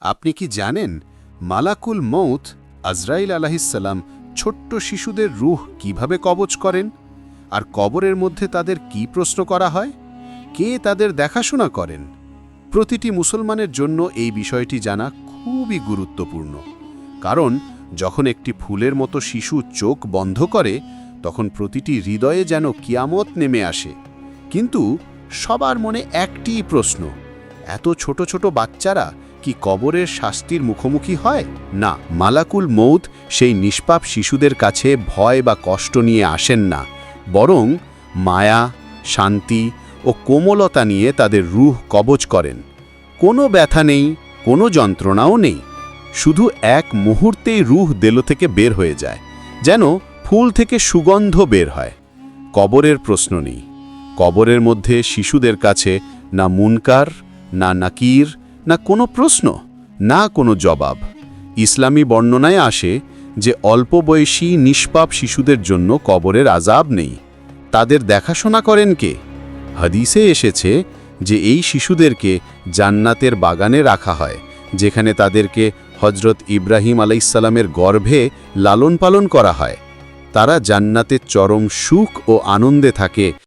আপনি কি জানেন মালাকুল মউত আজরাইল আলাইহিসসালাম ছোট্ট শিশুদের রূহ কিভাবে কবজ করেন? আর কবরের মধ্যে তাদের কি প্রশ্ন করা হয়? কে তাদের দেখাশোনা করেন? প্রতিটি মুসলমানের জন্য এই বিষয়টি জানা খুবই গুরুত্বপূর্ণ। কারণ যখন একটি ফুলের মতো শিশু চোখ বন্ধ করে, তখন প্রতিটি হৃদয়ে যেন কিয়ামত নেমে আসে। কিন্তু সবার মনে একটিই প্রশ্ন, এত ছোট ছোট বাচ্চারা কি কবরের শাস্তির মুখোমুখি হয়? না, মালাকুল মউত সেই নিষ্পাপ শিশুদের কাছে ভয় বা কষ্ট নিয়ে আসেন না, বরং মায়া, শান্তি ও কোমলতা নিয়ে তাদের রূহ কবজ করেন। কোনো ব্যথা নেই, কোনো যন্ত্রণাও নেই, শুধু এক মুহূর্তেই রূহ দেহ থেকে বের হয়ে যায়, যেন ফুল থেকে সুগন্ধ বের হয়। কবরের প্রশ্ন নেই। কবরের মধ্যে শিশুদের কাছে না মুনকার, না নাকির, না কোনো প্রশ্ন, না কোনো জবাব। ইসলামী বর্ণনায় আসে যে অল্প বয়সী নিষ্পাপ শিশুদের জন্য কবরের আযাব নেই। তাদের দেখাশোনা করেন কে? হাদিসে এসেছে যে এই শিশুদেরকে জান্নাতের বাগানে রাখা হয়, যেখানে তাদেরকে হযরত ইব্রাহিম আলাইহিসসালামের গর্ভে লালন পালন করা হয়। তারা জান্নাতের চরম সুখ ও আনন্দে থাকে।